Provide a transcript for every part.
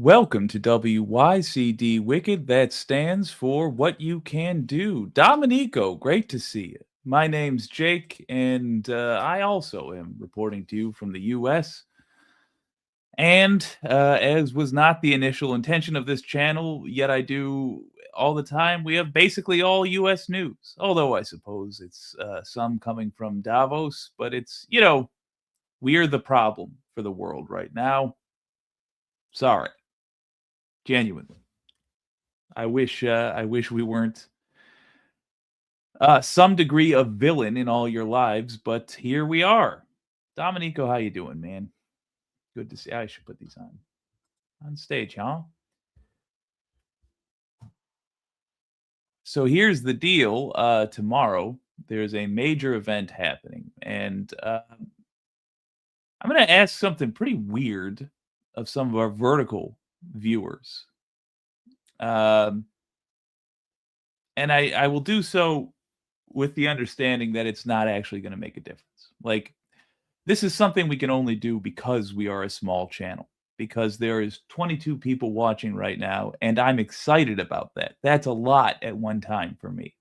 Welcome to WYCD Wicked. That stands for What You Can Do. Dominico, great to see you. My name's Jake, and I also am reporting to you from the US. And as was not the initial intention of this channel, yet I do all the time, we have basically all US news. Although I suppose it's some coming from Davos, but it's, we're the problem for the world right now. Sorry. Genuinely. I wish we weren't some degree of villain in all your lives, but here we are. Dominico, how you doing, man? Good to see. I should put these on stage, huh? So here's the deal. Tomorrow there's a major event happening, and I'm going to ask something pretty weird of some of our vertical viewers. And I will do so with the understanding that it's not actually going to make a difference. Like, this is something we can only do because we are a small channel, because there is 22 people watching right now, and I'm excited about that. That's a lot at one time for me.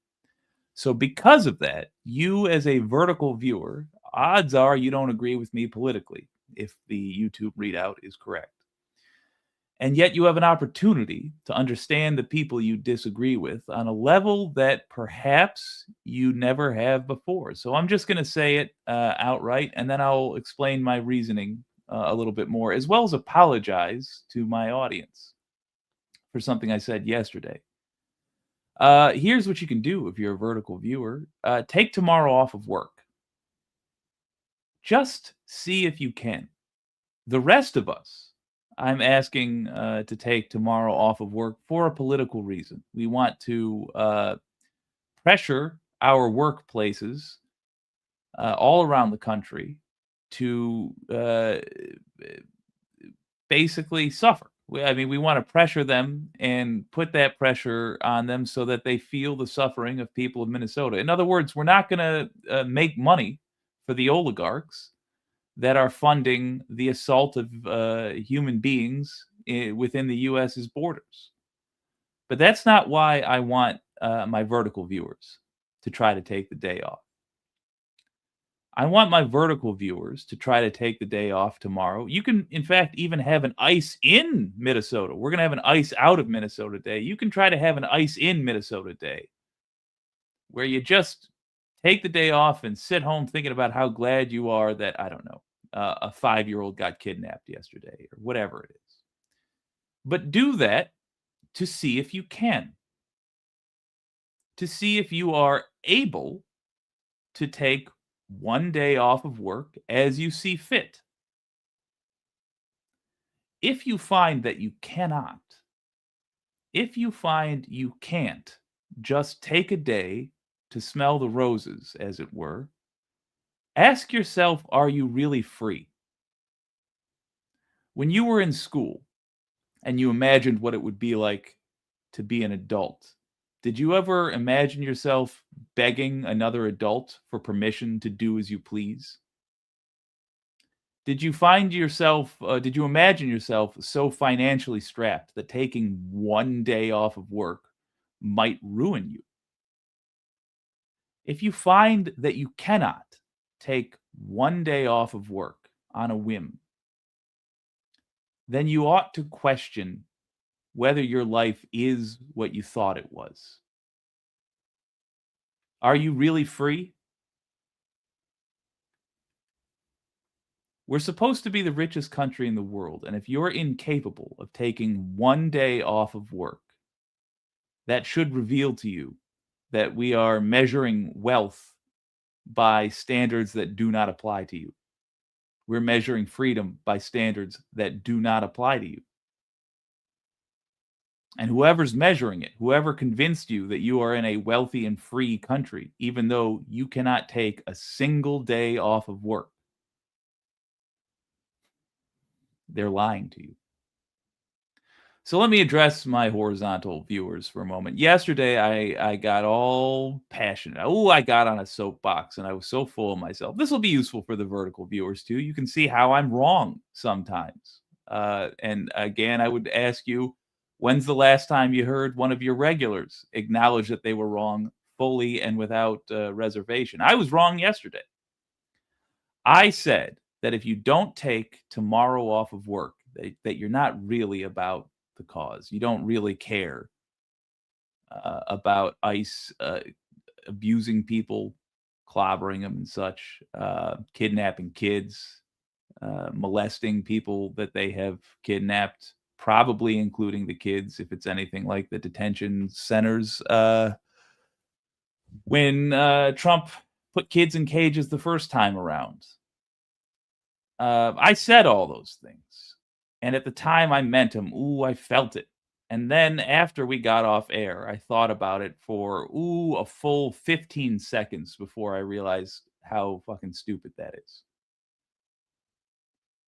So because of that, you as a vertical viewer, odds are you don't agree with me politically if the YouTube readout is correct. And yet you have an opportunity to understand the people you disagree with on a level that perhaps you never have before. So I'm just going to say it outright, and then I'll explain my reasoning a little bit more, as well as apologize to my audience for something I said yesterday. Here's what you can do if you're a vertical viewer. Take tomorrow off of work. Just see if you can. The rest of us, I'm asking to take tomorrow off of work for a political reason. We want to pressure our workplaces all around the country to basically suffer. We want to pressure them and put that pressure on them so that they feel the suffering of people of Minnesota. In other words, we're not going to make money for the oligarchs that are funding the assault of human beings within the U.S.'s borders. But that's not why I want my vertical viewers to try to take the day off. I want my vertical viewers to try to take the day off tomorrow. You can, in fact, even have an ice in Minnesota. We're going to have an ice out of Minnesota day. You can try to have an ice in Minnesota day where you just Take the day off and sit home thinking about how glad you are that, I don't know, a 5-year-old got kidnapped yesterday or whatever it is. But do that to see if you can, to see if you are able to take one day off of work as you see fit. If you find that you cannot, if you find you can't just take a day to smell the roses, as it were, ask yourself, are you really free? When you were in school and you imagined what it would be like to be an adult, did you ever imagine yourself begging another adult for permission to do as you please? Did you imagine yourself so financially strapped that taking one day off of work might ruin you? If you find that you cannot take one day off of work on a whim, then you ought to question whether your life is what you thought it was. Are you really free? We're supposed to be the richest country in the world, and if you're incapable of taking one day off of work, that should reveal to you that we are measuring wealth by standards that do not apply to you. We're measuring freedom by standards that do not apply to you. And whoever's measuring it, whoever convinced you that you are in a wealthy and free country, even though you cannot take a single day off of work, they're lying to you. So let me address my horizontal viewers for a moment. Yesterday, I got all passionate. Oh, I got on a soapbox and I was so full of myself. This will be useful for the vertical viewers too. You can see how I'm wrong sometimes. And again, I would ask you, when's the last time you heard one of your regulars acknowledge that they were wrong fully and without reservation? I was wrong yesterday. I said that if you don't take tomorrow off of work, that you're not really about the cause. You don't really care about ICE abusing people, clobbering them and such, kidnapping kids, molesting people that they have kidnapped, probably including the kids, if it's anything like the detention centers. When Trump put kids in cages the first time around, I said all those things. And at the time, I meant them. Ooh, I felt it. And then after we got off air, I thought about it for, a full 15 seconds before I realized how fucking stupid that is.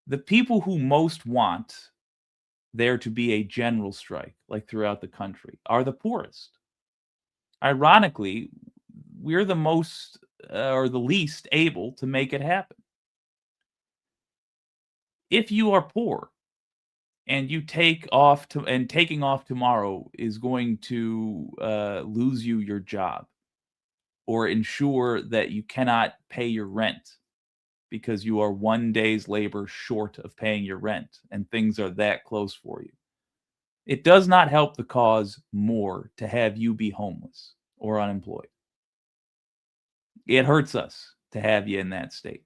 The people who most want there to be a general strike, like throughout the country, are the poorest. Ironically, we're the most or the least able to make it happen. If you are poor and you take off to and taking off tomorrow is going to lose you your job or ensure that you cannot pay your rent because you are one day's labor short of paying your rent and things are that close for you. It does not help the cause more to have you be homeless or unemployed. It hurts us to have you in that state.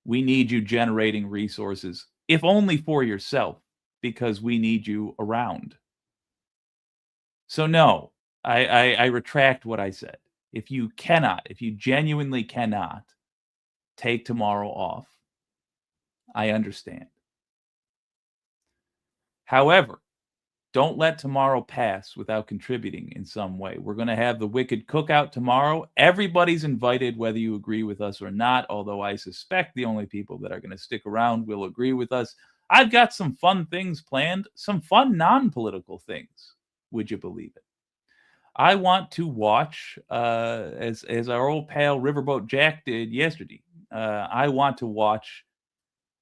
We need you generating resources, if only for yourself, because we need you around. So no, I retract what I said. If you cannot, if you genuinely cannot take tomorrow off, I understand. However, don't let tomorrow pass without contributing in some way. We're going to have the Wicked Cookout tomorrow. Everybody's invited, whether you agree with us or not, although I suspect the only people that are going to stick around will agree with us. I've got some fun things planned, some fun non-political things. Would you believe it? I want to watch, as our old pal Riverboat Jack did yesterday. I want to watch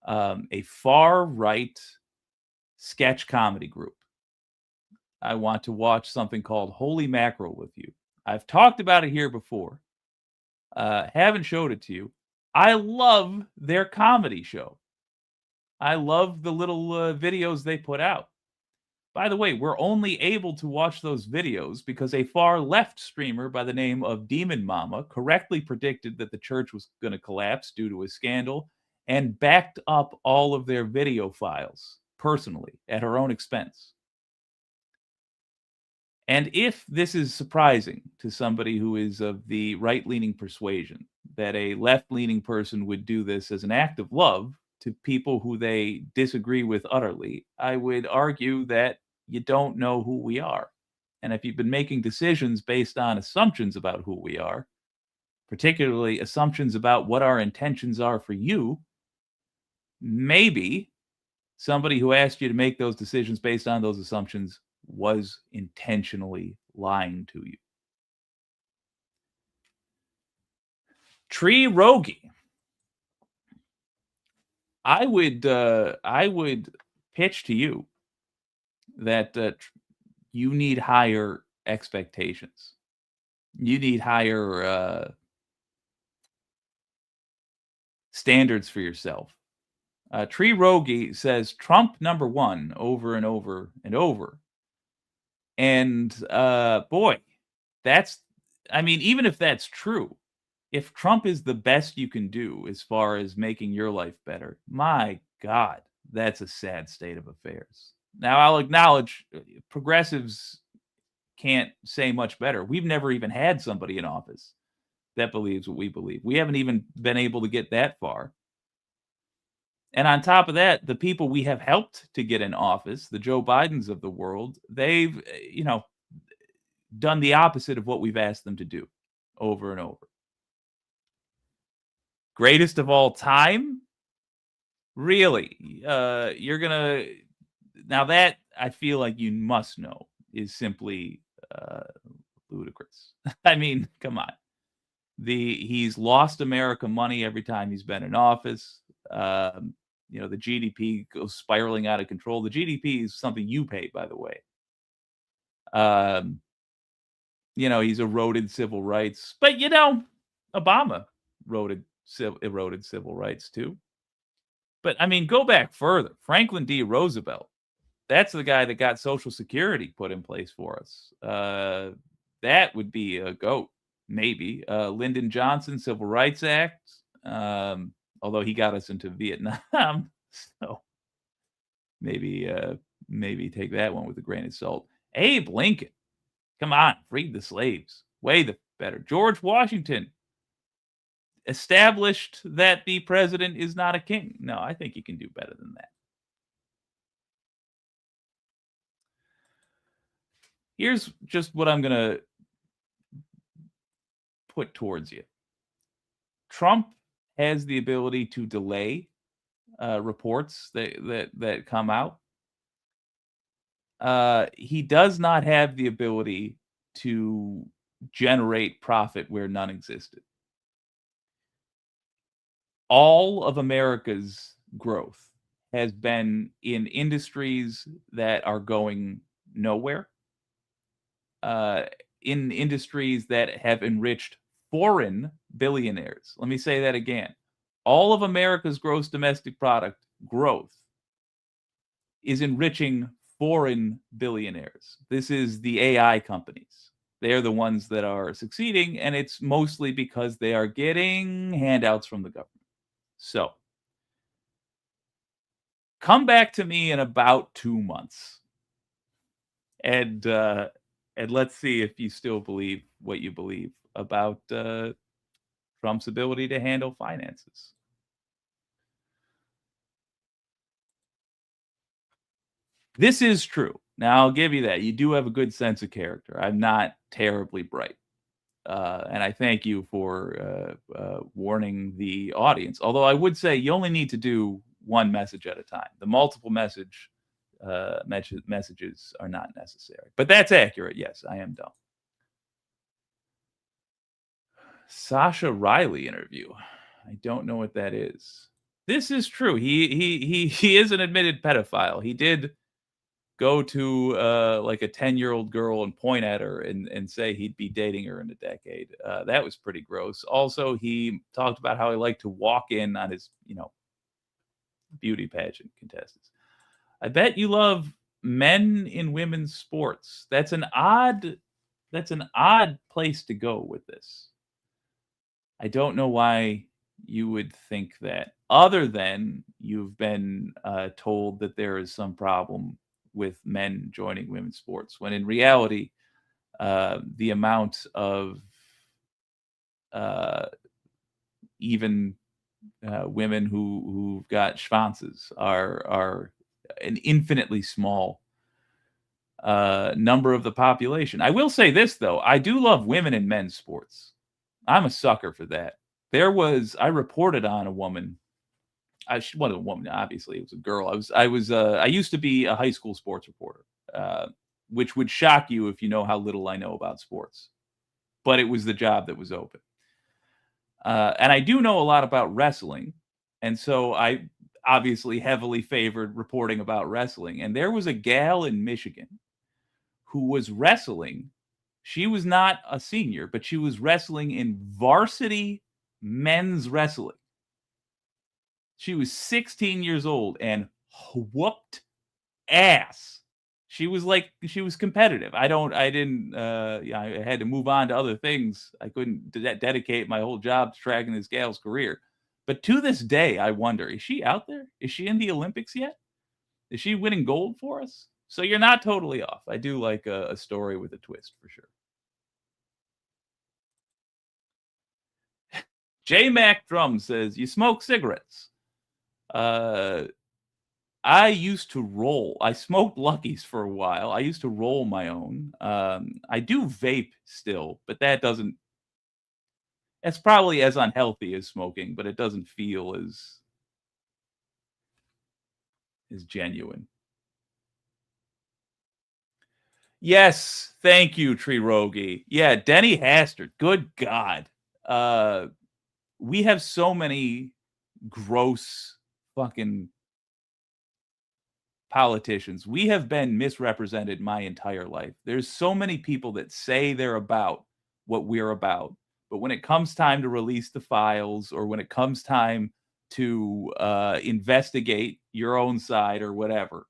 a far right sketch comedy group. I want to watch something called Holy Mackerel with you. I've talked about it here before. Haven't showed it to you. I love their comedy show. I love the little videos they put out. By the way, we're only able to watch those videos because a far left streamer by the name of Demon Mama correctly predicted that the church was going to collapse due to a scandal and backed up all of their video files personally at her own expense. And if this is surprising to somebody who is of the right leaning persuasion, that a left leaning person would do this as an act of love to people who they disagree with utterly, I would argue that you don't know who we are. And if you've been making decisions based on assumptions about who we are, particularly assumptions about what our intentions are for you, maybe somebody who asked you to make those decisions based on those assumptions was intentionally lying to you. Tree Rogie. I would pitch to you that you need higher expectations. You need higher standards for yourself. Tree Rogie says Trump number one over and over and over. And boy, even if that's true, if Trump is the best you can do as far as making your life better, my God, that's a sad state of affairs. Now, I'll acknowledge progressives can't say much better. We've never even had somebody in office that believes what we believe. We haven't even been able to get that far. And on top of that, the people we have helped to get in office, the Joe Bidens of the world, they've, done the opposite of what we've asked them to do over and over. Greatest of all time? Really? You're gonna now that I feel like you must know is simply ludicrous. I mean, come on. He's lost America money every time he's been in office. The GDP goes spiraling out of control. The GDP is something you pay, by the way. He's eroded civil rights, but Obama eroded civil rights too. But I mean, go back further. Franklin D. Roosevelt, that's the guy that got Social Security put in place for us. That would be a GOAT, maybe. Lyndon Johnson, Civil Rights Act, although he got us into Vietnam. So maybe take that one with a grain of salt. Abe Lincoln, come on, freed the slaves. Way the better. George Washington established that the president is not a king. No, I think you can do better than that. Here's just what I'm going to put towards you. Trump has the ability to delay reports that come out. He does not have the ability to generate profit where none existed. All of America's growth has been in industries that are going nowhere, in industries that have enriched foreign billionaires. Let me say that again. All of America's gross domestic product growth is enriching foreign billionaires. This is the AI companies. They're the ones that are succeeding, and it's mostly because they are getting handouts from the government. So, come back to me in about 2 months, and let's see if you still believe what you believe about Trump's ability to handle finances. This is true. Now, I'll give you that. You do have a good sense of character. I'm not terribly bright. And I thank you for warning the audience. Although I would say you only need to do one message at a time. The multiple messages are not necessary. But that's accurate. Yes, I am dumb. Sasha Riley interview. I don't know what that is. This is true. He is an admitted pedophile. He did go to like a 10-year-old girl and point at her and say he'd be dating her in a decade. That was pretty gross. Also, he talked about how he liked to walk in on his, beauty pageant contestants. I bet you love men in women's sports. That's an odd place to go with this. I don't know why you would think that, other than you've been told that there is some problem with men joining women's sports, when in reality, the amount of uh, even women who've got schwanzes are an infinitely small number of the population. I will say this though, I do love women in men's sports. I'm a sucker for that. I reported on a woman. She wasn't a woman, obviously. It was a girl. I used to be a high school sports reporter, uh, which would shock you if you know how little I know about sports. But it was the job that was open. And I do know a lot about wrestling. And so I obviously heavily favored reporting about wrestling. And there was a gal in Michigan who was wrestling. She was not a senior, but she was wrestling in varsity men's wrestling. She was 16 years old and whooped ass. She was competitive. I had to move on to other things. I couldn't dedicate my whole job to tracking this gal's career. But to this day, I wonder, is she out there? Is she in the Olympics yet? Is she winning gold for us? So you're not totally off. I do like a story with a twist for sure. J Mac Drum says, "You smoke cigarettes?" Uh, I used to roll. I smoked Luckies for a while. I used to roll my own. I do vape still, but that's probably as unhealthy as smoking, but it doesn't feel as genuine. Yes, thank you, Tree Rogie. Yeah, Denny Hastert. Good God. Uh, we have so many gross fucking politicians. We have been misrepresented my entire life. There's so many people that say they're about what we're about, but when it comes time to release the files, or when it comes time to investigate your own side or whatever,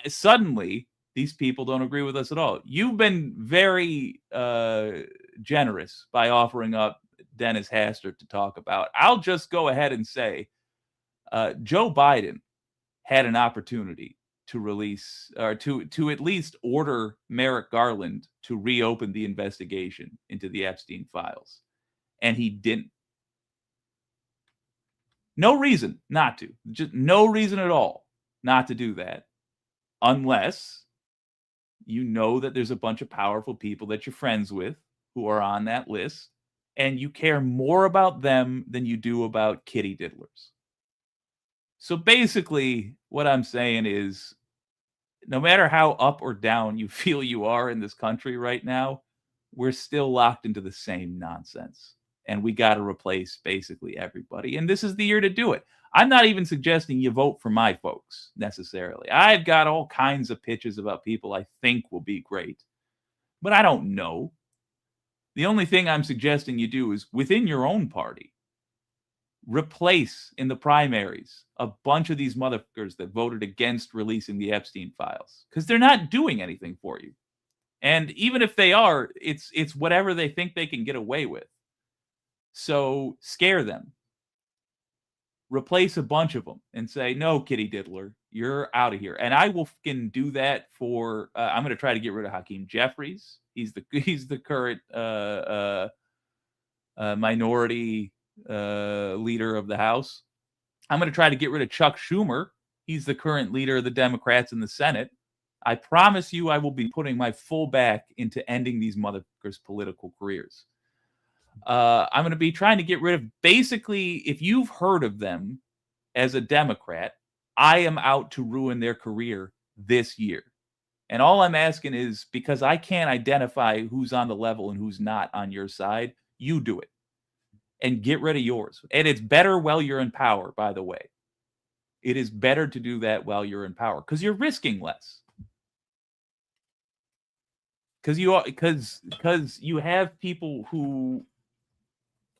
suddenly these people don't agree with us at all. You've been very generous by offering up Dennis Hastert to talk about. I'll just go ahead and say Joe Biden had an opportunity to release, or to at least order Merrick Garland to reopen the investigation into the Epstein files, and he didn't. No reason not to. Just no reason at all not to do that, unless you know that there's a bunch of powerful people that you're friends with who are on that list, and you care more about them than you do about kitty diddlers. So basically, what I'm saying is, no matter how up or down you feel you are in this country right now, we're still locked into the same nonsense. And we got to replace basically everybody. And this is the year to do it. I'm not even suggesting you vote for my folks necessarily. I've got all kinds of pitches about people I think will be great, but I don't know. The only thing I'm suggesting you do is, within your own party, replace in the primaries a bunch of these motherfuckers that voted against releasing the Epstein files, because they're not doing anything for you. And even if they are, it's whatever they think they can get away with. So scare them. Replace a bunch of them and say, "No, kitty diddler, you're out of here." And I will fucking do that for. I'm going to try to get rid of Hakeem Jeffries. He's the current minority leader of the House. I'm going to try to get rid of Chuck Schumer. He's the current leader of the Democrats in the Senate. I promise you, I will be putting my full back into ending these motherfuckers' political careers. I'm going to be trying to get rid of, basically, if you've heard of them as a Democrat, I am out to ruin their career this year. And all I'm asking is, because I can't identify who's on the level and who's not on your side, you do it and get rid of yours. And it's better while you're in power, by the way. It is better to do that while you're in power, because you're risking less. Because you have people who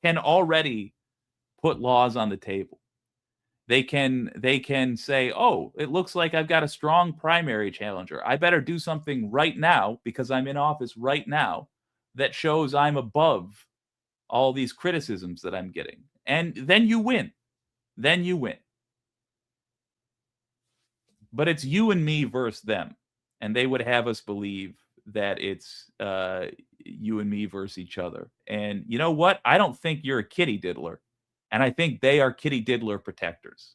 can already put laws on the table. They can say, "Oh, it looks like I've got a strong primary challenger. I better do something right now because I'm in office right now that shows I'm above all these criticisms that I'm getting." And then you win. Then you win. But it's you and me versus them. And they would have us believe that it's you and me versus each other. And you know what? I don't think you're a kitty diddler. And I think they are kitty diddler protectors.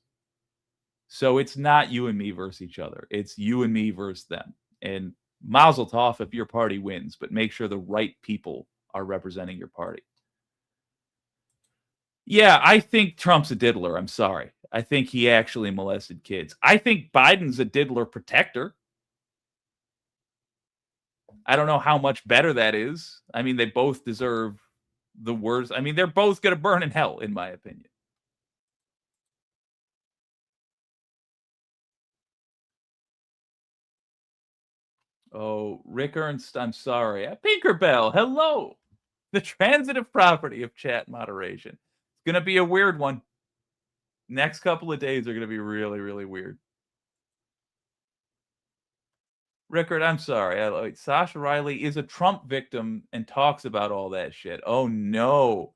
So it's not you and me versus each other. It's you and me versus them. And mazel tov if your party wins, but make sure the right people are representing your party. Yeah, I think Trump's a diddler. I'm sorry. I think he actually molested kids. I think Biden's a diddler protector. I don't know how much better that is. I mean, they both deserve the worst. I mean, they're both going to burn in hell, in my opinion. Oh, Rick Ernst, I'm sorry. Pinkerbell, hello. The transitive property of chat moderation. It's going to be a weird one. Next couple of days are going to be really, really weird. Rickard, I'm sorry. Sasha Riley is a Trump victim and talks about all that shit. Oh, no.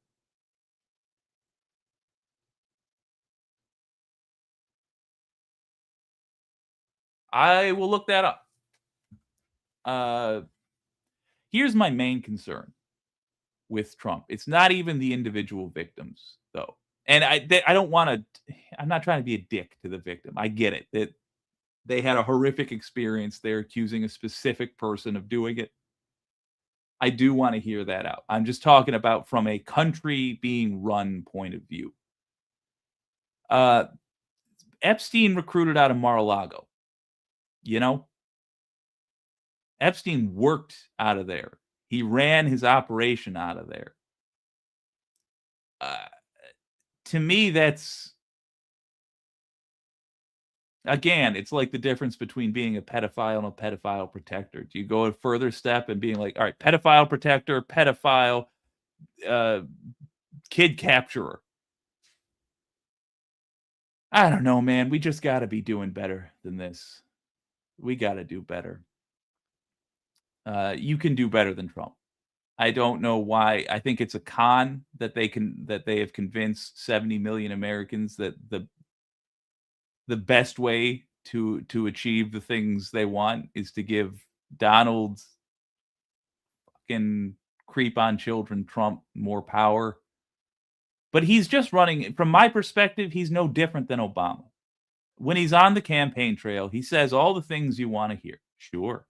I will look that up. Here's my main concern with Trump. It's not even the individual victims, though. And I don't want to. I'm not trying to be a dick to the victim. I get it that they had a horrific experience. They're accusing a specific person of doing it. I do want to hear that out. I'm just talking about from a country being run point of view. Epstein recruited out of Mar-a-Lago. You know, Epstein worked out of there. He ran his operation out of there. To me, that's again, it's like the difference between being a pedophile and a pedophile protector. Do you go a further step and being like, all right, pedophile protector, pedophile, kid capturer? I don't know, man. We just got to be doing better than this. We got to do better. You can do better than Trump. I don't know why. I think it's a con that they have convinced 70 million Americans that the best way to achieve the things they want is to give Donald fucking creep on children Trump more power. But he's just running, from my perspective, he's no different than Obama. When he's on the campaign trail, he says all the things you want to hear. Sure.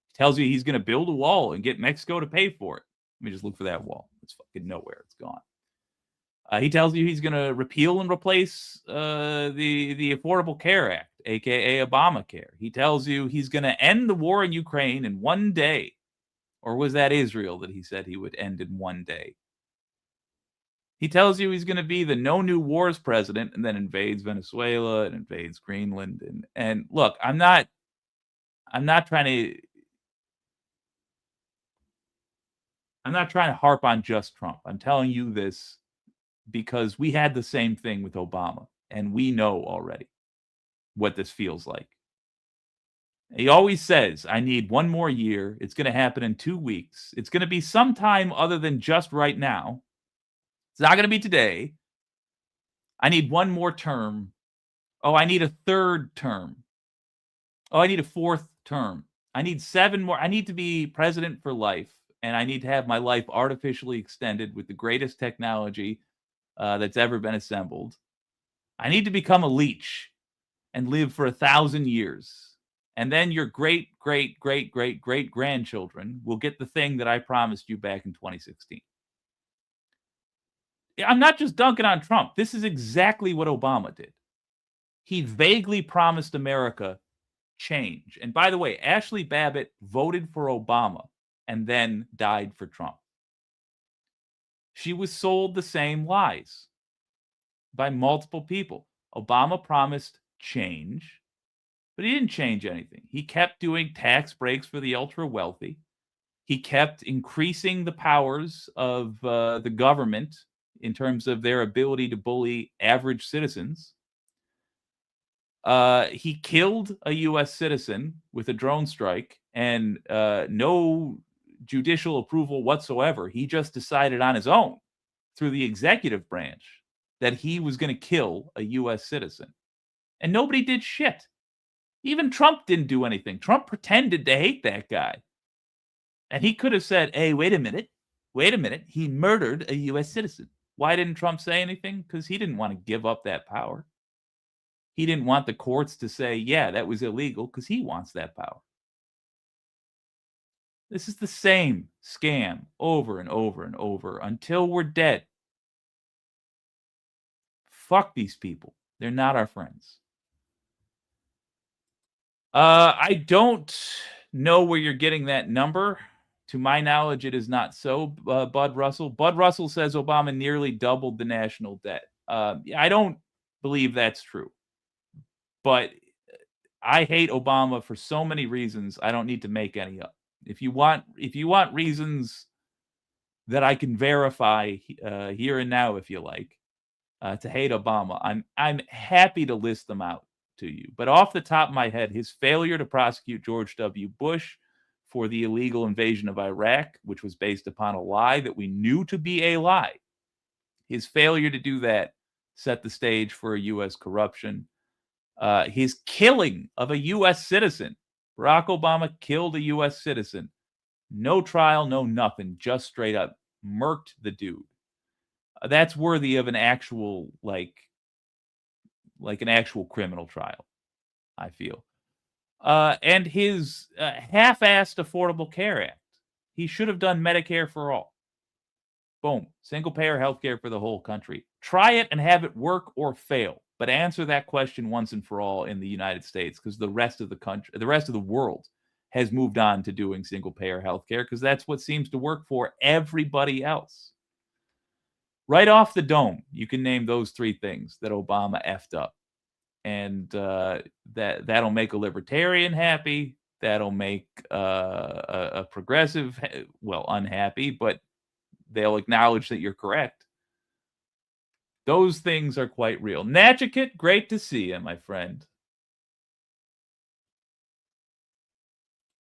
He tells you he's going to build a wall and get Mexico to pay for it. Let me just look for that wall. It's fucking nowhere. It's gone. He tells you he's going to repeal and replace the Affordable Care Act, aka Obamacare. He tells you he's going to end the war in Ukraine in one day. Or was that Israel that he said he would end in one day? He tells you he's going to be the no new wars president and then invades Venezuela and invades Greenland. And look, I'm not trying to harp on just Trump. I'm telling you this because we had the same thing with Obama, and we know already what this feels like. He always says, I need one more year. It's going to happen in 2 weeks. It's going to be sometime other than just right now. It's not going to be today. I need one more term. Oh, I need a third term. Oh, I need a fourth term. I need 7 more. I need to be president for life, and I need to have my life artificially extended with the greatest technology that's ever been assembled. I need to become a leech and live for 1,000 years. And then your great, great, great, great, great grandchildren will get the thing that I promised you back in 2016. I'm not just dunking on Trump. This is exactly what Obama did. He vaguely promised America change. And by the way, Ashley Babbitt voted for Obama and then died for Trump. She was sold the same lies by multiple people. Obama promised change, but he didn't change anything. He kept doing tax breaks for the ultra wealthy. He kept increasing the powers of the government in terms of their ability to bully average citizens. He killed a U.S. citizen with a drone strike and no judicial approval whatsoever. He just decided on his own through the executive branch that he was going to kill a U.S. citizen. And nobody did shit. Even Trump didn't do anything. Trump pretended to hate that guy. And he could have said, hey, wait a minute. Wait a minute. He murdered a U.S. citizen. Why didn't Trump say anything? Because he didn't want to give up that power. He didn't want the courts to say, yeah, that was illegal, because he wants that power. This is the same scam over and over and over until we're dead. Fuck these people. They're not our friends. I don't know where you're getting that number. To my knowledge, it is not so, Bud Russell. Bud Russell says Obama nearly doubled the national debt. I don't believe that's true. But I hate Obama for so many reasons. I don't need to make any up. If you want reasons that I can verify here and now, if you like, to hate Obama, I'm happy to list them out to you. But off the top of my head, his failure to prosecute George W. Bush for the illegal invasion of Iraq, which was based upon a lie that we knew to be a lie. His failure to do that set the stage for a U.S. corruption. His killing of a U.S. citizen. Barack Obama killed a U.S. citizen. No trial, no nothing, just straight up murked the dude. That's worthy of an actual, like an actual criminal trial, I feel. And his half-assed Affordable Care Act. He should have done Medicare for all. Boom. Single-payer healthcare for the whole country. Try it and have it work or fail. But answer that question once and for all in the United States, because the rest of the country, the rest of the world has moved on to doing single-payer healthcare because that's what seems to work for everybody else. Right off the dome, you can name those three things that Obama effed up. And that'll make a libertarian happy. That'll make a progressive, well, unhappy, but they'll acknowledge that you're correct. Those things are quite real. Natchikit, great to see you, my friend.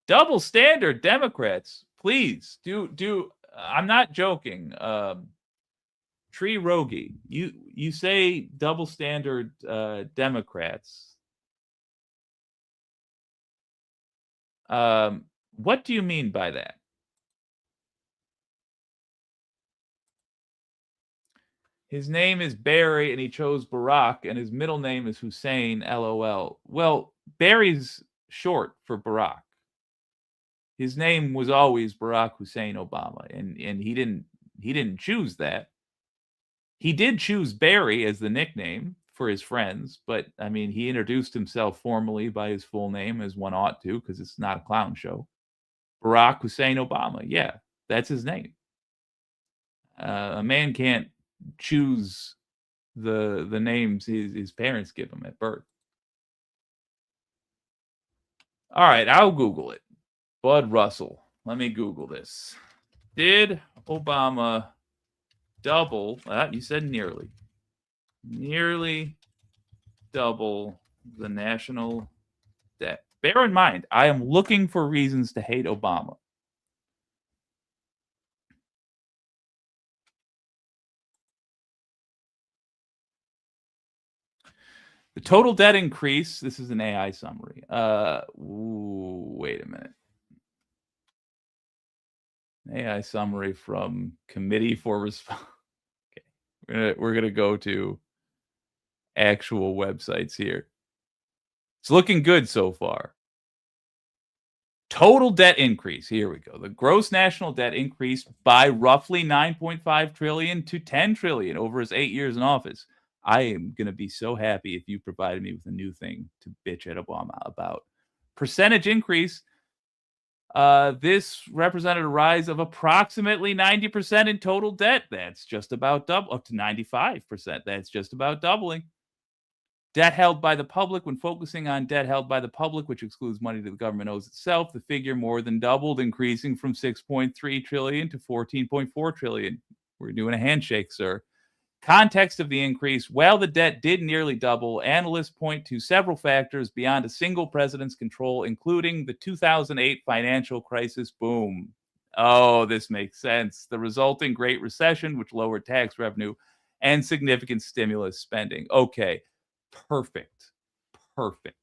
Double standard Democrats, please do. I'm not joking. Tree Rogie, you say double standard Democrats. What do you mean by that? His name is Barry, and he chose Barack, and his middle name is Hussein, LOL. Well, Barry's short for Barack. His name was always Barack Hussein Obama, and he didn't choose that. He did choose Barry as the nickname for his friends, but I mean, he introduced himself formally by his full name, as one ought to, because it's not a clown show. Barack Hussein Obama. Yeah, that's his name. A man can't choose the names his parents give him at birth. All right, I'll Google it. Bud Russell. Let me Google this. Did Obama double? You said nearly double the national debt. Bear in mind, I am looking for reasons to hate Obama. The total debt increase, this is an AI summary. Wait a minute. AI summary from Committee for Response. Okay. We're gonna go to actual websites here. It's looking good so far. Total debt increase. Here we go. The gross national debt increased by roughly 9.5 trillion to 10 trillion over his 8 years in office. I am going to be so happy if you provided me with a new thing to bitch at Obama about. Percentage increase. This represented a rise of approximately 90% in total debt. That's just about double, up to 95%. That's just about doubling. Debt held by the public. When focusing on debt held by the public, which excludes money that the government owes itself, the figure more than doubled, increasing from 6.3 trillion to 14.4 trillion. We're doing a handshake, sir. Context of the increase: while the debt did nearly double, analysts point to several factors beyond a single president's control, including the 2008 financial crisis boom. Oh, this makes sense. The resulting Great Recession, which lowered tax revenue, and significant stimulus spending. Okay, perfect. Perfect.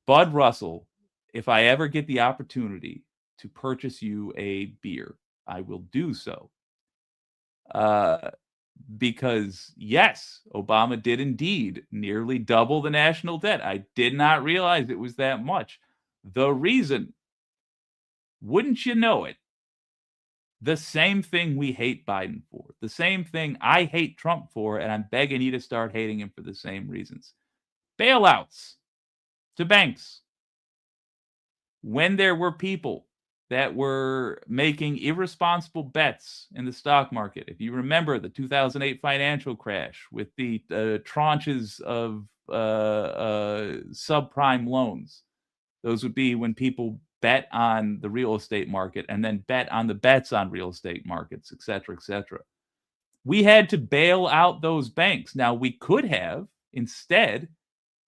Bud Russell, if I ever get the opportunity to purchase you a beer, I will do so. Because yes, Obama did indeed nearly double the national debt. I did not realize it was that much. The reason, wouldn't you know it, the same thing we hate Biden for, the same thing I hate Trump for, and I'm begging you to start hating him for the same reasons. Bailouts to banks. When there were people that were making irresponsible bets in the stock market. If you remember the 2008 financial crash with the tranches of subprime loans, those would be when people bet on the real estate market and then bet on the bets on real estate markets, et cetera, et cetera. We had to bail out those banks. Now, we could have instead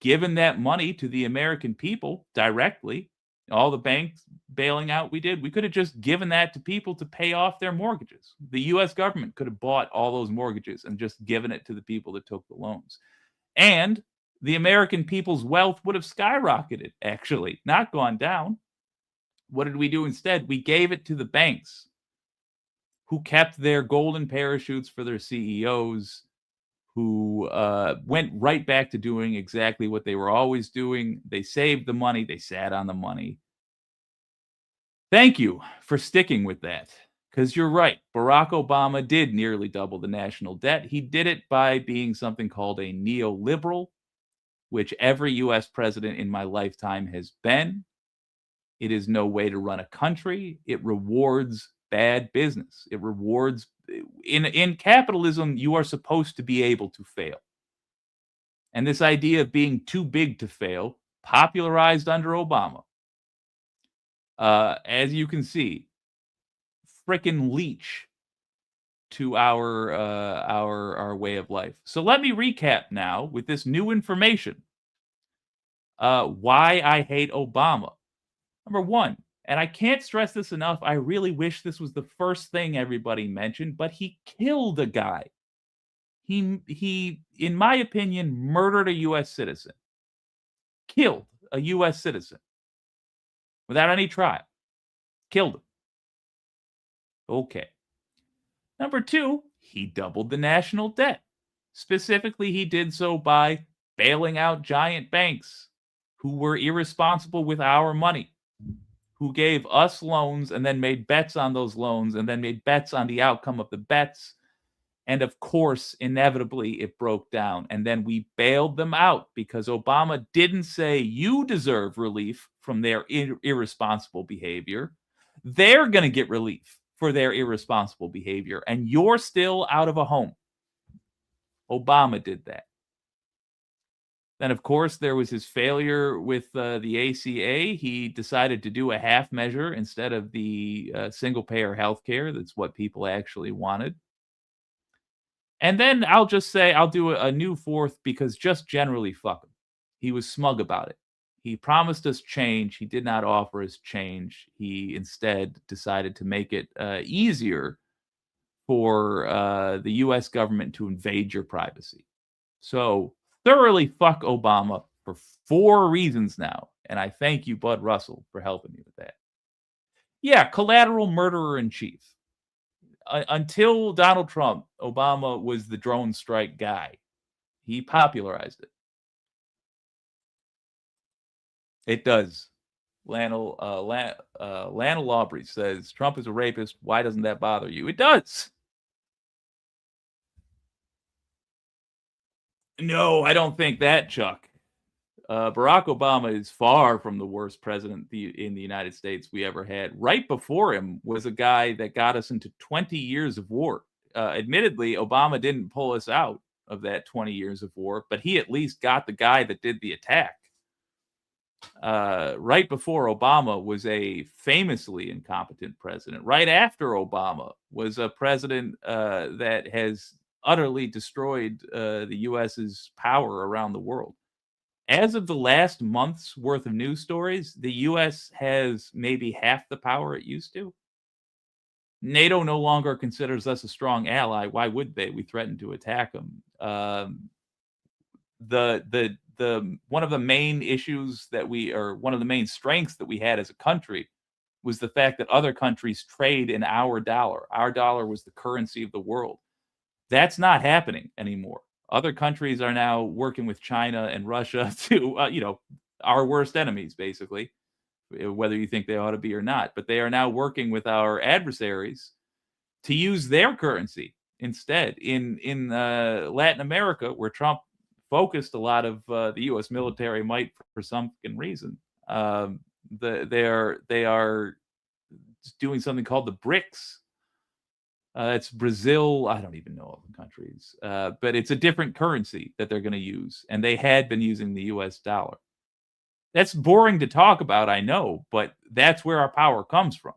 given that money to the American people directly. All the banks bailing out we did, we could have just given that to people to pay off their mortgages. The US government could have bought all those mortgages and just given it to the people that took the loans. And the American people's wealth would have skyrocketed, actually, not gone down. What did we do instead? We gave it to the banks, who kept their golden parachutes for their CEOs, who went right back to doing exactly what they were always doing. They saved the money. They sat on the money. Thank you for sticking with that, because you're right. Barack Obama did nearly double the national debt. He did it by being something called a neoliberal, which every U.S. president in my lifetime has been. It is no way to run a country. It rewards bad business. It rewards in capitalism, you are supposed to be able to fail. And this idea of being too big to fail, popularized under Obama, as you can see, frickin' leech to our way of life. So let me recap now with this new information. Why I hate Obama. Number one, and I can't stress this enough, I really wish this was the first thing everybody mentioned, but he killed a guy. He, in my opinion, murdered a U.S. citizen. Killed a U.S. citizen. Without any trial. Killed him. Okay. Number two, he doubled the national debt. Specifically, he did so by bailing out giant banks who were irresponsible with our money, who gave us loans and then made bets on those loans and then made bets on the outcome of the bets. And of course, inevitably, it broke down. And then we bailed them out because Obama didn't say you deserve relief from their irresponsible behavior. They're going to get relief for their irresponsible behavior. And you're still out of a home. Obama did that. Then, of course, there was his failure with the ACA. He decided to do a half measure instead of the single-payer health care. That's what people actually wanted. And then I'll just say I'll do a new fourth because just generally, fuck him. He was smug about it. He promised us change. He did not offer us change. He instead decided to make it easier for the U.S. government to invade your privacy. So thoroughly fuck Obama for 4 reasons now. And I thank you, Bud Russell, for helping me with that. Yeah, collateral murderer in chief. Until Donald Trump, Obama was the drone strike guy. He popularized it. It does. Lana Lawbridge says, Trump is a rapist. Why doesn't that bother you? It does. No, I don't think that, Chuck. Barack Obama is far from the worst president in the United States we ever had. Right before him was a guy that got us into 20 years of war. Admittedly, Obama didn't pull us out of that 20 years of war, but he at least got the guy that did the attack. Right before Obama was a famously incompetent president. Right after Obama was a president that has utterly destroyed the U.S.'s power around the world. As of the last month's worth of news stories, the U.S. has maybe half the power it used to. NATO no longer considers us a strong ally. Why would they? We threatened to attack them. The one of the main issues that one of the main strengths that we had as a country was the fact that other countries trade in our dollar. Our dollar was the currency of the world. That's not happening anymore. Other countries are now working with China and Russia to, our worst enemies, basically, whether you think they ought to be or not. But they are now working with our adversaries to use their currency instead. In Latin America, where Trump focused a lot of the U.S. military might for some reason, they are doing something called the BRICS. It's Brazil. I don't even know all the countries, but it's a different currency that they're going to use, and they had been using the U.S. dollar. That's boring to talk about, I know, but that's where our power comes from.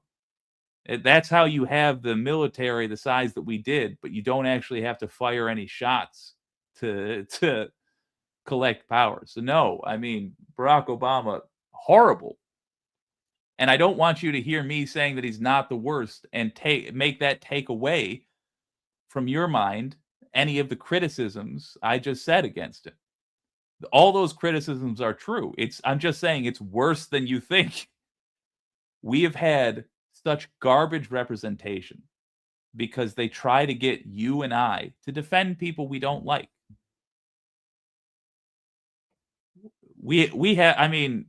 That's how you have the military the size that we did, but you don't actually have to fire any shots to collect power. So no, I mean, Barack Obama, horrible. And I don't want you to hear me saying that he's not the worst and make that take away from your mind any of the criticisms I just said against him. All those criticisms are true. I'm just saying it's worse than you think. We have had such garbage representation because they try to get you and I to defend people we don't like. We have, I mean,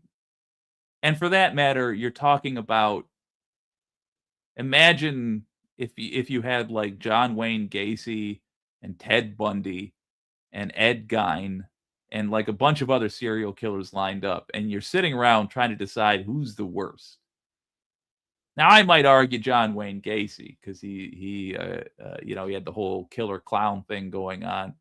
and for that matter, you're talking about, imagine if you had like John Wayne Gacy and Ted Bundy and Ed Gein and like a bunch of other serial killers lined up, and you're sitting around trying to decide who's the worst. Now, I might argue John Wayne Gacy because he had the whole killer clown thing going on.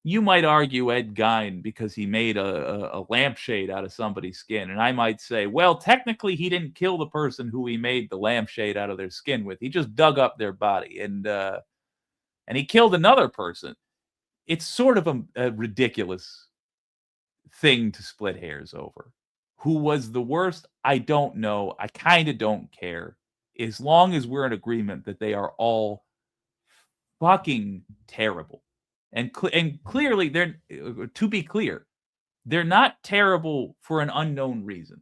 You might argue Ed Gein because he made a lampshade out of somebody's skin. And I might say, well, technically he didn't kill the person who he made the lampshade out of their skin with. He just dug up their body and he killed another person. It's sort of a ridiculous thing to split hairs over. Who was the worst? I don't know. I kind of don't care. As long as we're in agreement that they are all fucking terrible. And clearly, to be clear, they're not terrible for an unknown reason.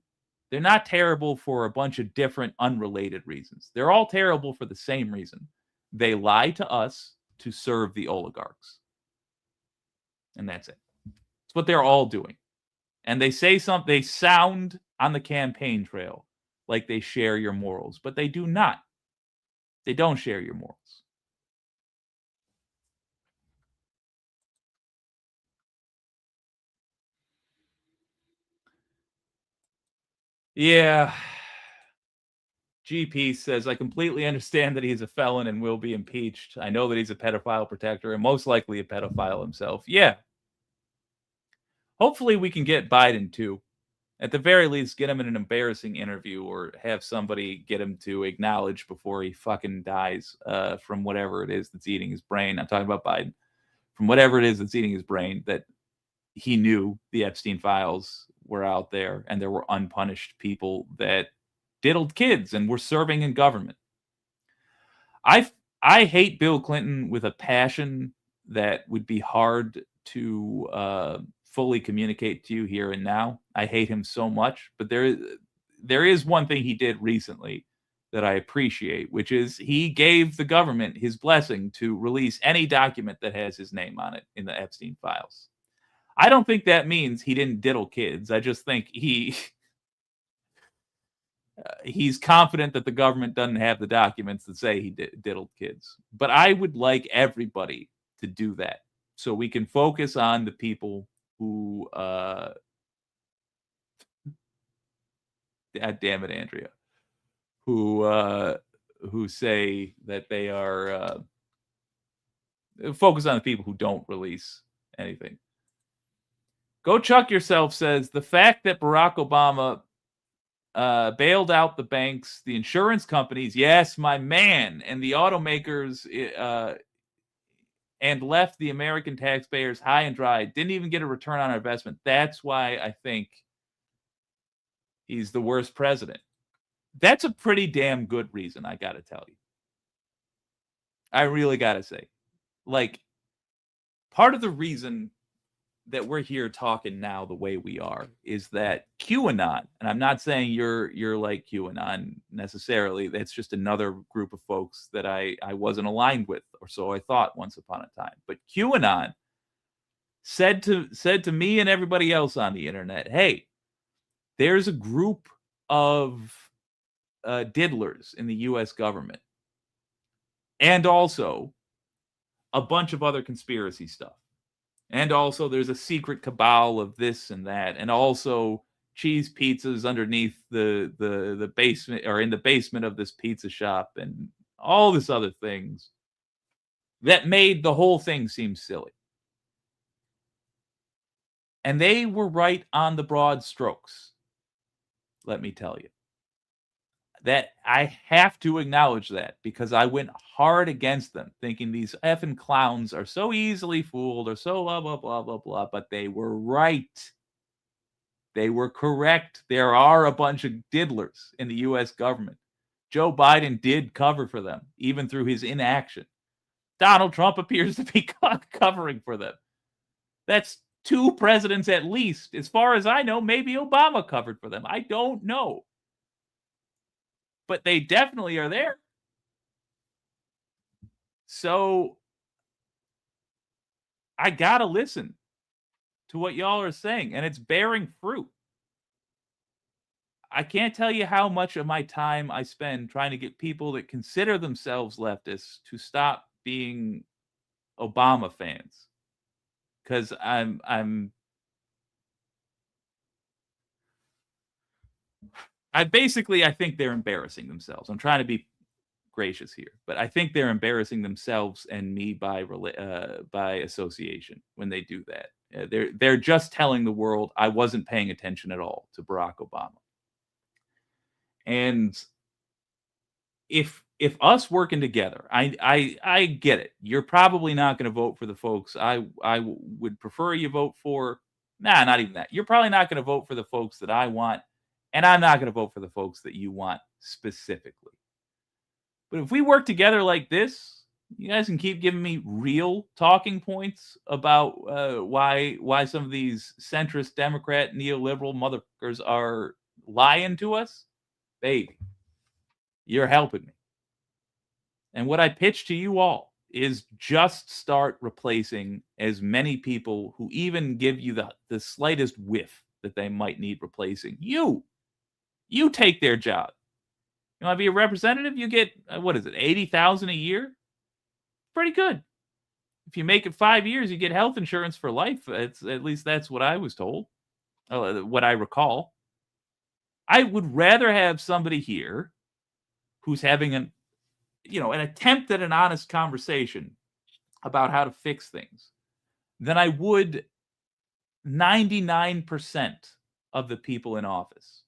They're not terrible for a bunch of different unrelated reasons. They're all terrible for the same reason. They lie to us to serve the oligarchs. And that's it. It's what they're all doing. And they say something, they sound on the campaign trail like they share your morals, but they do not. They don't share your morals. Yeah. GP says, I completely understand that he's a felon and will be impeached. I know that he's a pedophile protector and most likely a pedophile himself. Yeah. Hopefully we can get Biden too. At the very least, get him in an embarrassing interview or have somebody get him to acknowledge before he fucking dies from whatever it is that's eating his brain. I'm talking about Biden. From whatever it is that's eating his brain, that he knew the Epstein files were out there and there were unpunished people that diddled kids and were serving in government. I hate Bill Clinton with a passion that would be hard to fully communicate to you here and now. I hate him so much, but there is one thing he did recently that I appreciate, which is he gave the government his blessing to release any document that has his name on it in the Epstein files. I don't think that means he didn't diddle kids. I just think he's confident that the government doesn't have the documents that say he diddled kids. But I would like everybody to do that so we can focus on the people who God damn it, Andrea, who say that they are focus on the people who don't release anything. Go Chuck Yourself says the fact that Barack Obama bailed out the banks, the insurance companies, yes, my man, and the automakers and left the American taxpayers high and dry, didn't even get a return on our investment. That's why I think he's the worst president. That's a pretty damn good reason, I gotta tell you. I really gotta say. Like, part of the reason that we're here talking now the way we are is that QAnon, and I'm not saying you're like QAnon necessarily. That's just another group of folks that I wasn't aligned with, or so I thought once upon a time. But QAnon said to me and everybody else on the internet, "Hey, there's a group of diddlers in the U.S. government, and also a bunch of other conspiracy stuff." And also, there's a secret cabal of this and that, and also cheese pizzas underneath the basement or in the basement of this pizza shop, and all this other things that made the whole thing seem silly. And they were right on the broad strokes. Let me tell you that I have to acknowledge that because I went hard against them, thinking these effing clowns are so easily fooled or so blah blah blah blah blah. But they were right. They were correct. There are a bunch of diddlers in the US government. Joe Biden did cover for them, even through his inaction. Donald Trump appears to be covering for them. That's two presidents at least. As far as I know, maybe Obama covered for them. I don't know. But they definitely are there. So I got to listen to what y'all are saying, and it's bearing fruit. I can't tell you how much of my time I spend trying to get people that consider themselves leftists to stop being Obama fans. Because I think they're embarrassing themselves. I'm trying to be gracious here, but I think they're embarrassing themselves and me by association when they do that. They're just telling the world I wasn't paying attention at all to Barack Obama. And if us working together, I get it. You're probably not going to vote for the folks I would prefer you vote for. Nah, not even that. You're probably not going to vote for the folks that I want, and I'm not going to vote for the folks that you want specifically. But if we work together like this, you guys can keep giving me real talking points about why some of these centrist Democrat neoliberal motherfuckers are lying to us, baby. You're helping me. And what I pitch to you all is just start replacing as many people who even give you the slightest whiff that they might need replacing. You take their job. You want to be a representative? You get what is it, 80,000 a year? Pretty good. If you make it 5 years, you get health insurance for life. It's at least that's what I was told. What I recall. I would rather have somebody here who's having an attempt at an honest conversation about how to fix things than I would 99% of the people in office.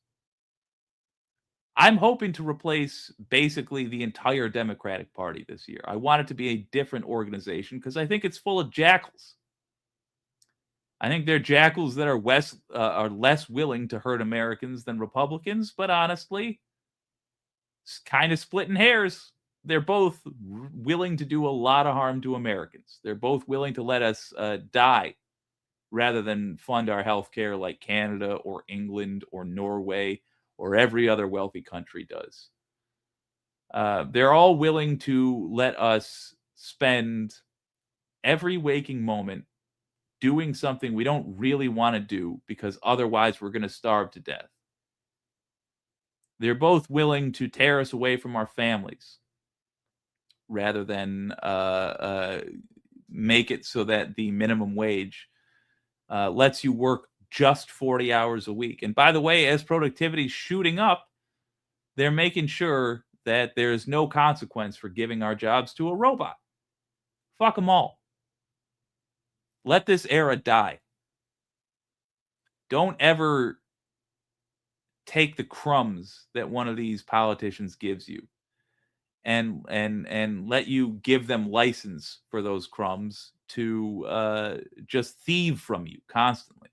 I'm hoping to replace basically the entire Democratic Party this year. I want it to be a different organization because I think it's full of jackals. I think they're jackals that are less willing to hurt Americans than Republicans, but honestly, it's kind of splitting hairs. They're both willing to do a lot of harm to Americans. They're both willing to let us die rather than fund our health care like Canada or England or Norway or every other wealthy country does. They're all willing to let us spend every waking moment doing something we don't really want to do because otherwise we're going to starve to death. They're both willing to tear us away from our families rather than make it so that the minimum wage lets you work just 40 hours a week. And by the way, as productivity is shooting up, they're making sure that there's no consequence for giving our jobs to a robot. Fuck them all. Let this era die. Don't ever take the crumbs that one of these politicians gives you and let you give them license for those crumbs to just thieve from you constantly.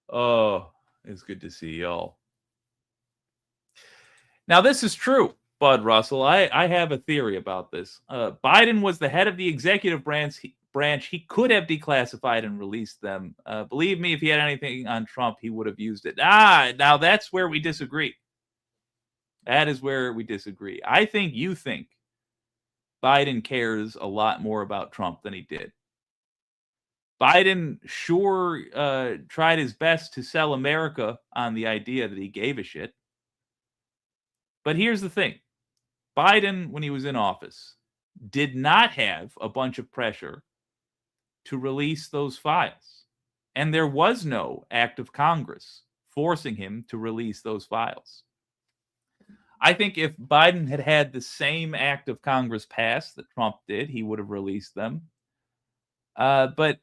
Oh, it's good to see y'all. Now, this is true, Bud Russell. I have a theory about this. Biden was the head of the executive branch. He could have declassified and released them. Believe me, if he had anything on Trump, he would have used it. Now that's where we disagree. That is where we disagree. I think you think Biden cares a lot more about Trump than he did. Biden sure tried his best to sell America on the idea that he gave a shit. But here's the thing. Biden, when he was in office, did not have a bunch of pressure to release those files. And there was no act of Congress forcing him to release those files. I think if Biden had had the same act of Congress passed that Trump did, he would have released them. But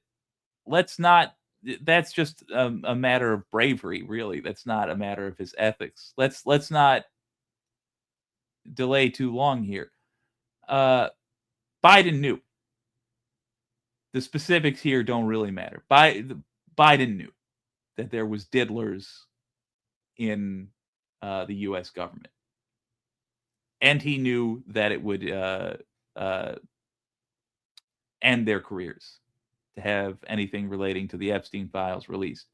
let's not, that's just a matter of bravery, really. That's not a matter of his ethics. Let's not delay too long here. Biden knew. The specifics here don't really matter. Biden knew that there was diddlers in the U.S. government. And he knew that it would end their careers to have anything relating to the Epstein files released.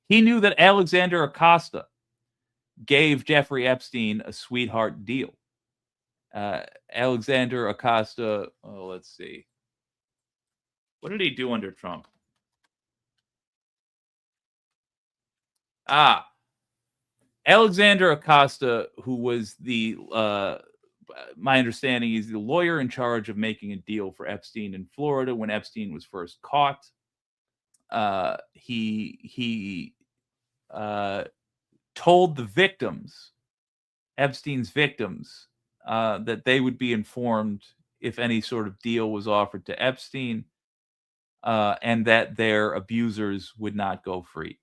He knew that Alexander Acosta gave Jeffrey Epstein a sweetheart deal. Alexander Acosta, let's see. What did he do under Trump? Alexander Acosta, who was my understanding, he's the lawyer in charge of making a deal for Epstein in Florida when Epstein was first caught. He told the victims, Epstein's victims, that they would be informed if any sort of deal was offered to Epstein, and that their abusers would not go free.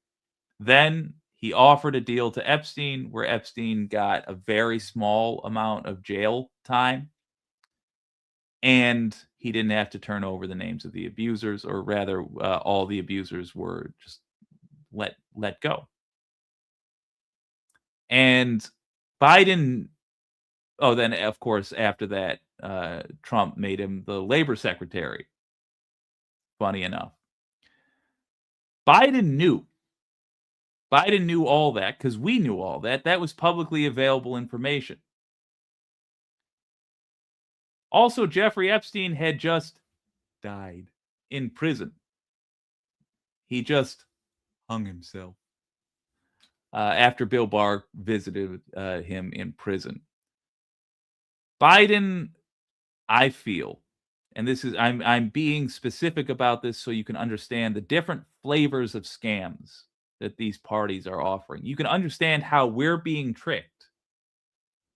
Then he offered a deal to Epstein where Epstein got a very small amount of jail time, and he didn't have to turn over the names of the abusers, or rather, all the abusers were just let go. And Biden, then of course after that, Trump made him the labor secretary. Funny enough, Biden knew all that because we knew all that. That was publicly available information. Also, Jeffrey Epstein had just died in prison. He just hung himself after Bill Barr visited him in prison. Biden, I feel, and this is, I'm being specific about this so you can understand the different flavors of scams that these parties are offering. You can understand how we're being tricked,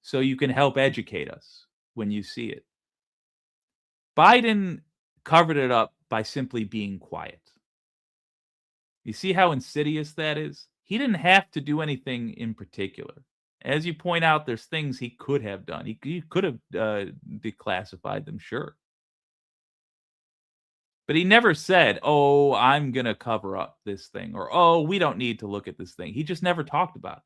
so you can help educate us when you see it. Biden covered it up by simply being quiet. You see how insidious that is? He didn't have to do anything in particular. As you point out, there's things he could have done. He could have declassified them, sure. But he never said, "Oh, I'm going to cover up this thing," or, "Oh, we don't need to look at this thing." He just never talked about it.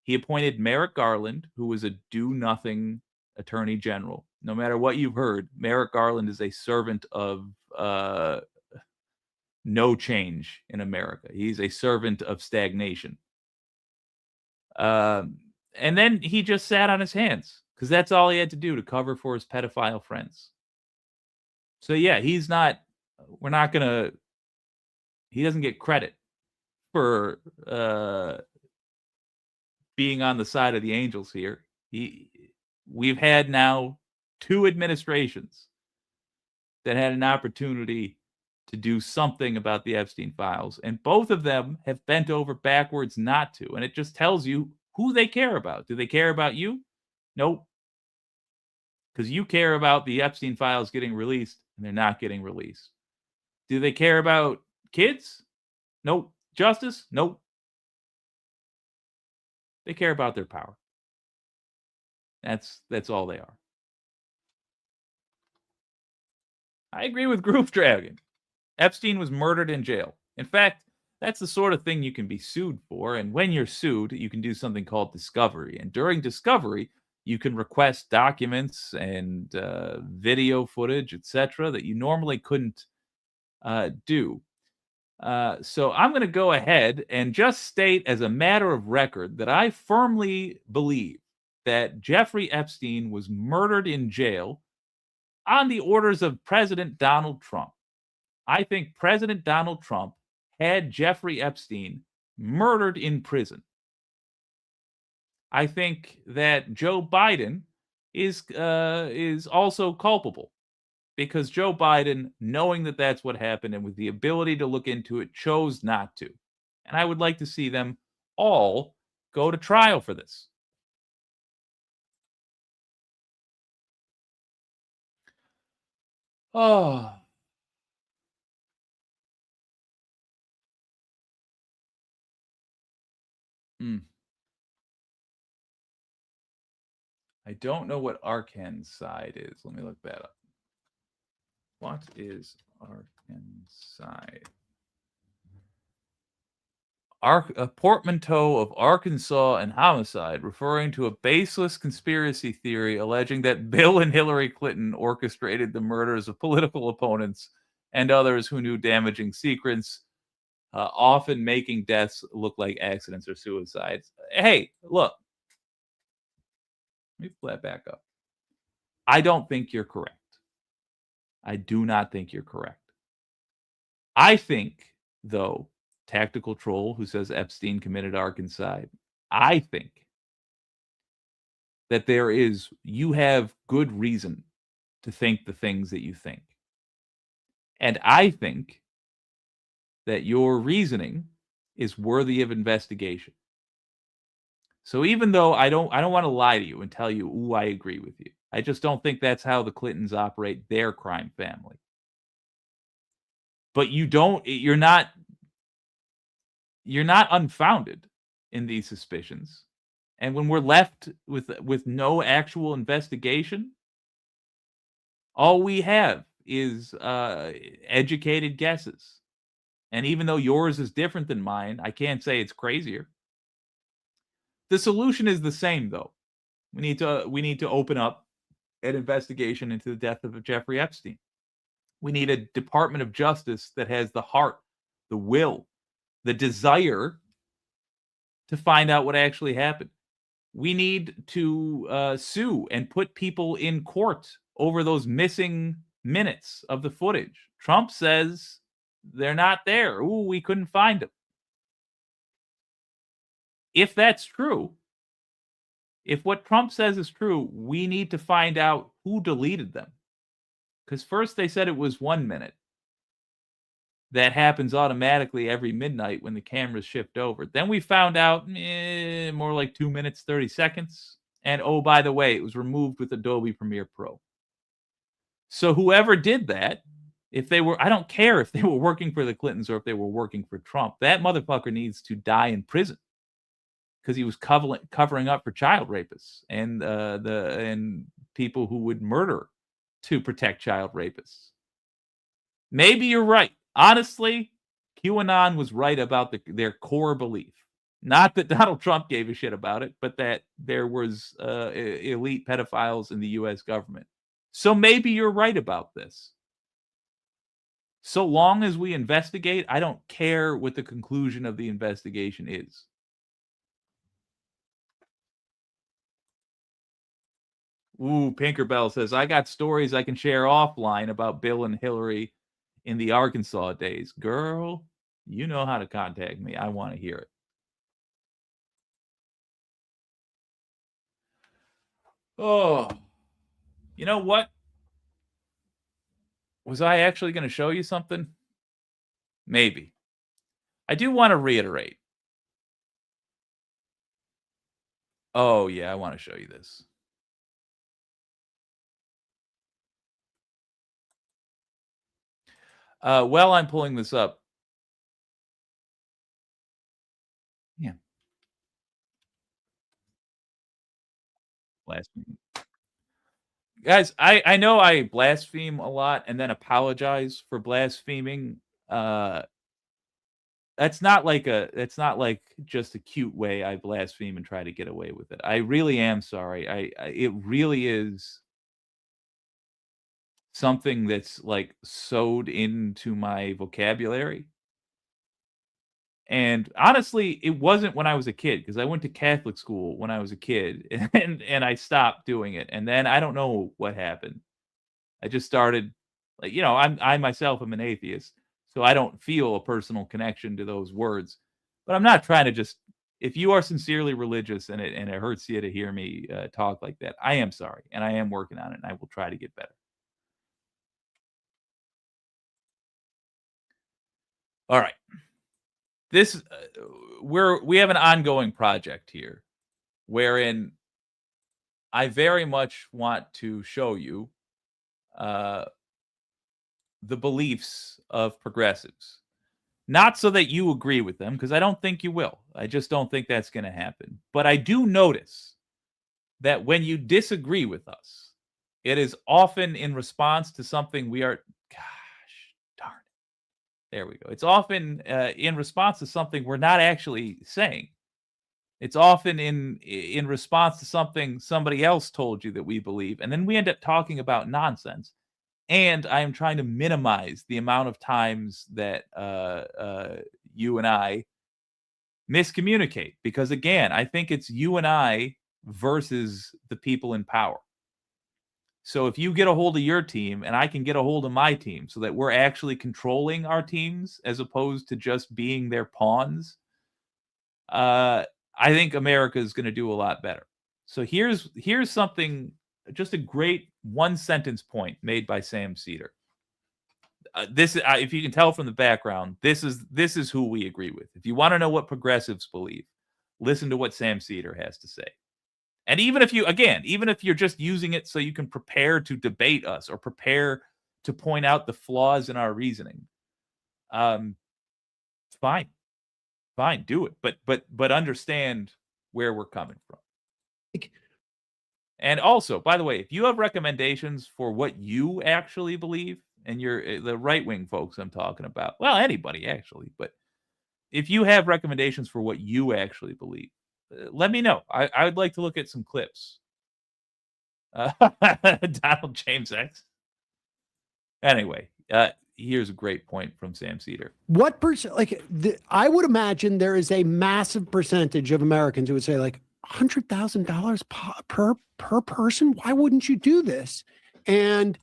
He appointed Merrick Garland, who was a do-nothing attorney general. No matter what you've heard, Merrick Garland is a servant of no change in America. He's a servant of stagnation. And then he just sat on his hands because that's all he had to do to cover for his pedophile friends. So yeah, he doesn't get credit for being on the side of the angels here. We've had now 2 administrations that had an opportunity to do something about the Epstein files, and both of them have bent over backwards not to. And it just tells you who they care about. Do they care about you? Nope. Because you care about the Epstein files getting released, and they're not getting released. Do they care about Kids? Nope. Justice? Nope. They care about their power. That's all they are. I agree with Groove Dragon. Epstein was murdered in jail. In fact, that's the sort of thing you can be sued for. And when you're sued, you can do something called discovery. And during discovery, you can request documents and video footage, etc., that you normally couldn't do. So I'm going to go ahead and just state as a matter of record that I firmly believe that Jeffrey Epstein was murdered in jail on the orders of President Donald Trump. I think President Donald Trump had Jeffrey Epstein murdered in prison. I think that Joe Biden is also culpable because Joe Biden, knowing that that's what happened and with the ability to look into it, chose not to. And I would like to see them all go to trial for this. Oh. Hmm. I don't know what Arkanside is. Let me look that up. What is Arkanside? A portmanteau of Arkansas and homicide, referring to a baseless conspiracy theory alleging that Bill and Hillary Clinton orchestrated the murders of political opponents and others who knew damaging secrets, often making deaths look like accidents or suicides. Hey, look, let me pull that back up. I don't think you're correct. I do not think you're correct. I think, though, Tactical Troll, who says Epstein committed arkancide, I think that you have good reason to think the things that you think. And I think that your reasoning is worthy of investigation. So even though I don't want to lie to you and tell you, ooh, I agree with you. I just don't think that's how the Clintons operate their crime family. But you're not unfounded in these suspicions. And when we're left with no actual investigation, all we have is educated guesses. And even though yours is different than mine, I can't say it's crazier. The solution is the same, though. We need to open up an investigation into the death of Jeffrey Epstein. We need a Department of Justice that has the heart, the will, the desire to find out what actually happened. We need to sue and put people in court over those missing minutes of the footage. Trump says they're not there. Ooh, we couldn't find them. If that's true, if what Trump says is true, we need to find out who deleted them. Because first they said it was 1 minute. That happens automatically every midnight when the cameras shift over. Then we found out more like 2 minutes, 30 seconds. And oh, by the way, it was removed with Adobe Premiere Pro. So whoever did that, if they were, I don't care if they were working for the Clintons or if they were working for Trump, that motherfucker needs to die in prison because he was covering up for child rapists and people who would murder to protect child rapists. Maybe you're right. Honestly, QAnon was right about their core belief. Not that Donald Trump gave a shit about it, but that there was elite pedophiles in the U.S. government. So maybe you're right about this. So long as we investigate, I don't care what the conclusion of the investigation is. Ooh, Pinkerbell says, I got stories I can share offline about Bill and Hillary in the Arkansas days. Girl, you know how to contact me. I want to hear it. Oh, you know what? Was I actually going to show you something? Maybe. I do want to reiterate. Oh, yeah, I want to show you this. While I'm pulling this up, Yeah. Blasphemy. Guys, I know I blaspheme a lot and then apologize for blaspheming. Uh, that's not like just a cute way I blaspheme and try to get away with it. I really am sorry. I it really is something that's, like, sewed into my vocabulary. And honestly, it wasn't when I was a kid because I went to Catholic school when I was a kid, and I stopped doing it, and then I don't know what happened. I just started like, I myself am an atheist, so I don't feel a personal connection to those words. But I'm not trying to just if you are sincerely religious and it hurts you to hear me, talk like that, I am sorry, and I am working on it, and I will try to get better. Alright. This, we have an ongoing project here wherein I very much want to show you, uh, the beliefs of progressives. Not so that you agree with them, because I don't think you will. I just don't think that's gonna happen. But I do notice that when you disagree with us, it is often in response to something we are gosh darn it. There we go. It's often, in response to something we're not actually saying. It's often in response to something somebody else told you that we believe, and then we end up talking about nonsense. And I am trying to minimize the amount of times that you and I miscommunicate because, again, I think it's you and I versus the people in power. So if you get a hold of your team and I can get a hold of my team so that we're actually controlling our teams as opposed to just being their pawns, uh, I think America is going to do a lot better. So here's something, just a great one sentence point made by Sam Cedar. This, if you can tell from the background, this is who we agree with. If you want to know what progressives believe, listen to what Sam Cedar has to say. And even if you're just using it so you can prepare to debate us or prepare to point out the flaws in our reasoning, um, fine, fine, do it. But understand where we're coming from. Like, And also, by the way, if you have recommendations for what you actually believe, and you're the right wing folks I'm talking about, well, anybody actually, but if you have recommendations for what you actually believe, let me know. I would like to look at some clips. Uh, Donald James X. Anyway, here's a great point from Sam Cedar. what percent? I would imagine there is a massive percentage of Americans who would say, like, $100,000 per person. Why wouldn't you do this? And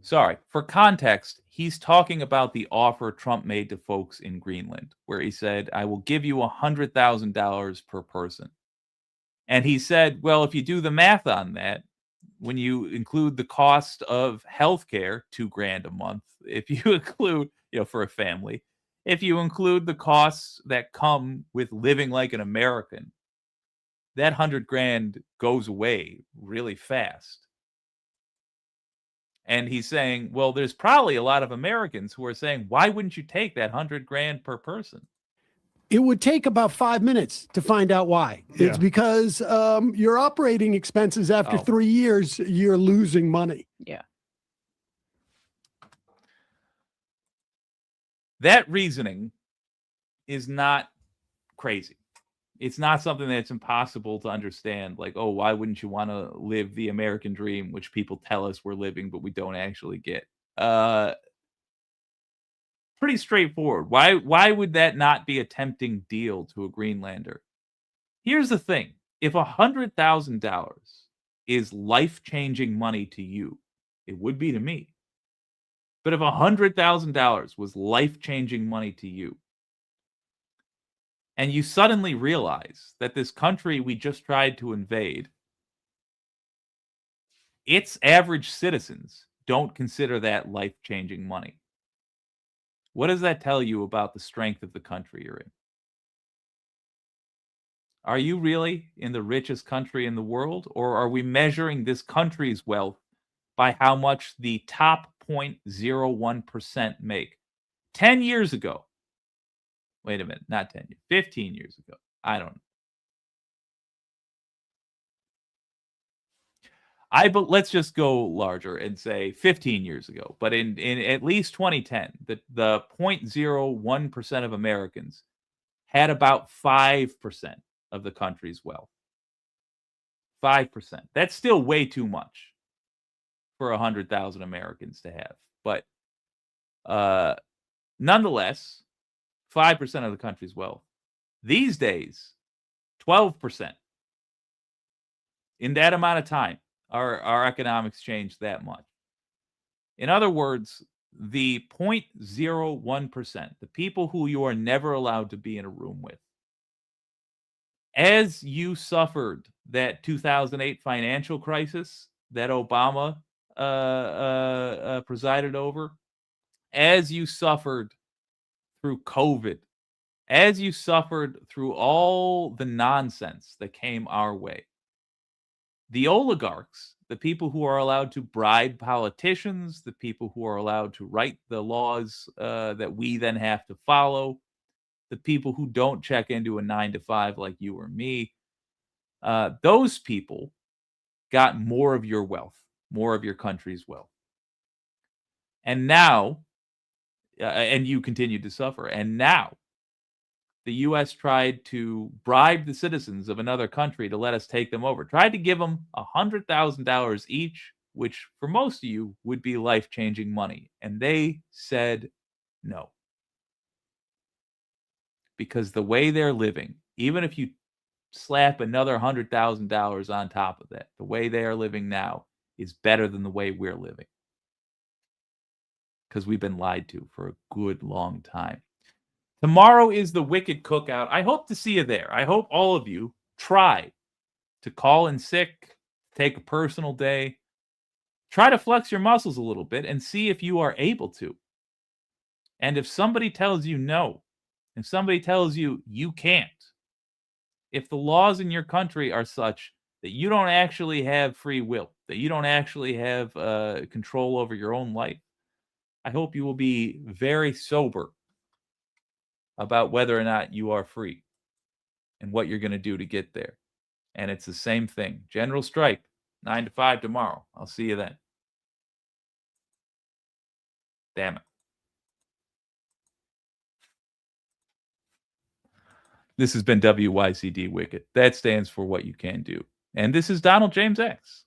Sorry, for context, he's talking about the offer Trump made to folks in Greenland, where he said, I will give you $100,000 per person. And he said, well, if you do the math on that, when you include the cost of healthcare, 2 grand a month, if you include, for a family, if you include the costs that come with living like an American, that 100 grand goes away really fast. And he's saying, well, there's probably a lot of Americans who are saying, why wouldn't you take that 100 grand per person? it would take about 5 minutes to find out why. Yeah. It's because your operating expenses after Oh. 3 years, you're losing money. Yeah. That reasoning is not crazy. It's not something that's impossible to understand. Like, oh, why wouldn't you want to live the American dream, which people tell us we're living, but we don't actually get? Pretty straightforward. Why would that not be a tempting deal to a Greenlander? Here's the thing. If $100,000 is life-changing money to you, it would be to me. But if $100,000 was life-changing money to you, and you suddenly realize that this country we just tried to invade, its average citizens don't consider that life-changing money. What does that tell you about the strength of the country you're in? Are you really in the richest country in the world, or are we measuring this country's wealth by how much the top 0.01% make? 10 years ago, wait a minute, not 10 years, 15 years ago, I don't know. But let's just go larger and say 15 years ago. But in at least 2010, the 0.01% of Americans had about 5% of the country's wealth. 5%. That's still way too much for 100,000 Americans to have. But nonetheless, 5% of the country's wealth. These days, 12%. In that amount of time, our economics changed that much. In other words, the 0.01%, the people who you are never allowed to be in a room with, as you suffered that 2008 financial crisis that Obama presided over, as you suffered through COVID, as you suffered through all the nonsense that came our way, the oligarchs, the people who are allowed to bribe politicians, the people who are allowed to write the laws that we then have to follow, the people who don't check into a 9 to 5 like you or me, those people got more of your wealth, more of your country's wealth. And now, and you continued to suffer. And now, the U.S. tried to bribe the citizens of another country to let us take them over, tried to give them $100,000 each, which for most of you would be life-changing money. And they said no. Because the way they're living, even if you slap another $100,000 on top of that, the way they are living now is better than the way we're living. Because we've been lied to for a good long time. Tomorrow is the Wicked Cookout. I hope to see you there. I hope all of you try to call in sick, take a personal day, try to flex your muscles a little bit and see if you are able to. And if somebody tells you no, if somebody tells you you can't, if the laws in your country are such that you don't actually have free will, that you don't actually have control over your own life, I hope you will be very sober about whether or not you are free and what you're going to do to get there. And it's the same thing. General strike, 9 to 5 tomorrow. I'll see you then. Damn it. This has been WYCD Wicked. That stands for What You Can Do. And this is Donald James X.